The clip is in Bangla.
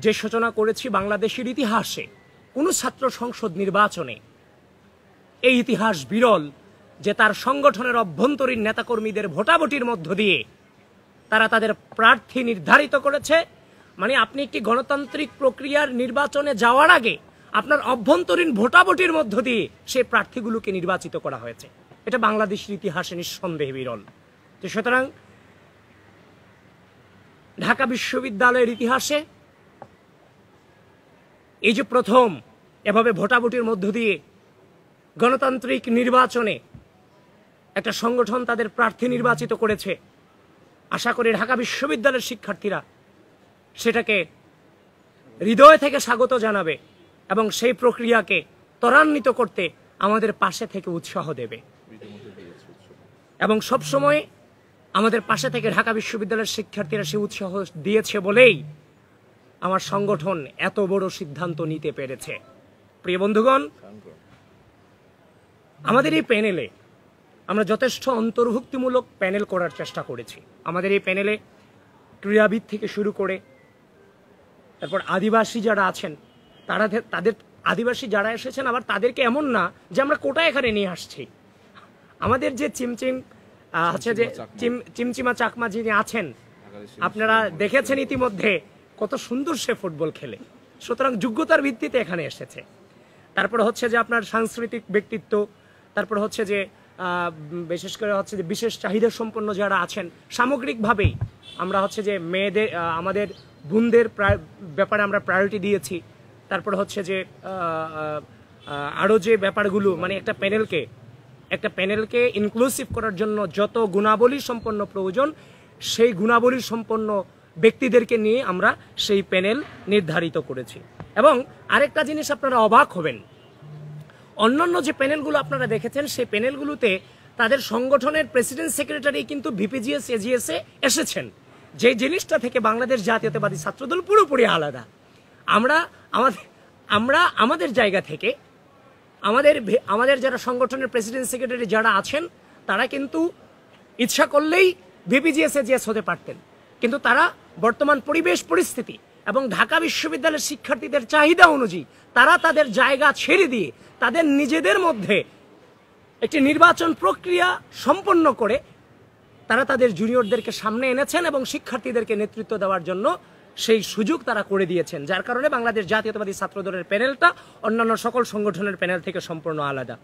যে সূচনা করেছি বাংলাদেশের ইতিহাসে কোনো ছাত্র সংসদ নির্বাচনে এই ইতিহাস বিরল যে তার সংগঠনের অভ্যন্তরীণ নেতাকর্মীদের ভোটাভুটির মধ্য দিয়ে তারা তাদের প্রার্থী নির্ধারিত করেছে। মানে আপনি একটি গণতান্ত্রিক প্রক্রিয়ার নির্বাচনে যাওয়ার আগে আপনার অভ্যন্তরীণ ভোটাভুটির মধ্য দিয়ে সেই প্রার্থীগুলোকে নির্বাচিত করা হয়েছে। এটা বাংলাদেশের ইতিহাসে নিঃসন্দেহে বিরল। তো সুতরাং ঢাকা বিশ্ববিদ্যালয়ের ইতিহাসে এই যে প্রথম এভাবে ভোটাভুটির মধ্য দিয়ে গণতান্ত্রিক নির্বাচনে একটা সংগঠন তাদের প্রার্থী নির্বাচিত করেছে, আশা করি ঢাকা বিশ্ববিদ্যালয়ের শিক্ষার্থীরা সেটাকে হৃদয় থেকে স্বাগত জানাবে এবং সেই প্রক্রিয়াকে ত্বরান্বিত করতে আমাদের পাশে থেকে উৎসাহ দেবে। এবং সবসময় আমাদের পাশে থেকে ঢাকা বিশ্ববিদ্যালয়ের শিক্ষার্থীরা সে উৎসাহ দিয়েছে বলেই আমার সংগঠন এত বড় সিদ্ধান্ত নিতে পেরেছে। প্রিয় বন্ধুগণ, আমাদের এই প্যানেলে আমরা যথেষ্ট অন্তর্ভুক্তিমূলক প্যানেল করার চেষ্টা করেছি। আমাদের এই প্যানেলে ক্রীড়াবিদ থেকে শুরু করে তারপর আদিবাসী যারা আছেন তাদের আদিবাসী যারা এসেছেন আবার তাদেরকে এমন না যে আমরা কোটা এখানে নিয়ে আসছি। আমাদের যে চিমচিমা চাকমা যিনি আছেন আপনারা দেখেছেন ইতিমধ্যে কত সুন্দর সে ফুটবল খেলে, সুতরাং যোগ্যতার ভিত্তিতে এখানে এসেছে। তারপর হচ্ছে যে আপনার সাংস্কৃতিক ব্যক্তিত্ব, তারপর হচ্ছে যে বিশেষ করে হচ্ছে যে বিশেষ চাহিদা সম্পন্ন যারা আছেন, সামগ্রিকভাবেই আমরা হচ্ছে যে মেয়েদের আমাদের বোনদের ব্যাপারে আমরা প্রায়োরিটি দিয়েছি। তারপর হচ্ছে যে আরও যে ব্যাপারগুলো মানে একটা প্যানেলকে ইনক্লুসিভ করার জন্য যত গুণাবলী সম্পন্ন প্রয়োজন সেই গুণাবলী সম্পন্ন ব্যক্তিদেরকে নিয়ে আমরা সেই প্যানেল নির্ধারিত করেছি। এবং আরেকটা জিনিস আপনারা অবাক হবেন, অন্যান্য যে প্যানেলগুলো আপনারা দেখেছেন সেই প্যানেলগুলোতে তাদের সংগঠনের প্রেসিডেন্ট সেক্রেটারি কিন্তু ভিপিজিএস এজিএসে এসেছেন, যে জিনিসটা থেকে বাংলাদেশ জাতীয়তাবাদী ছাত্রদল পুরোপুরি আলাদা। আমরা আমাদের জায়গা থেকে আমাদের যারা সংগঠনের প্রেসিডেন্ট সেক্রেটারি যারা আছেন তারা কিন্তু ইচ্ছা করলেই ভিপিজিএস এজিএস হতে পারতেন, কিন্তু তারা বর্তমান পরিবেশ পরিস্থিতি এবং ঢাকা বিশ্ববিদ্যালয়ের শিক্ষার্থীদের চাহিদা অনুযায়ী তারা তাদের জায়গা ছেড়ে দিয়ে তাদের নিজেদের মধ্যে একটি নির্বাচন প্রক্রিয়া সম্পন্ন করে তারা তাদের জুনিয়রদেরকে সামনে এনেছেন এবং শিক্ষার্থীদেরকে নেতৃত্ব দেওয়ার জন্য সেই সুযোগ তারা করে দিয়েছেন, যার কারণে বাংলাদেশ জাতীয়তাবাদী ছাত্রদলের প্যানেলটা অন্যান্য সকল সংগঠনের প্যানেল থেকে সম্পূর্ণ আলাদা।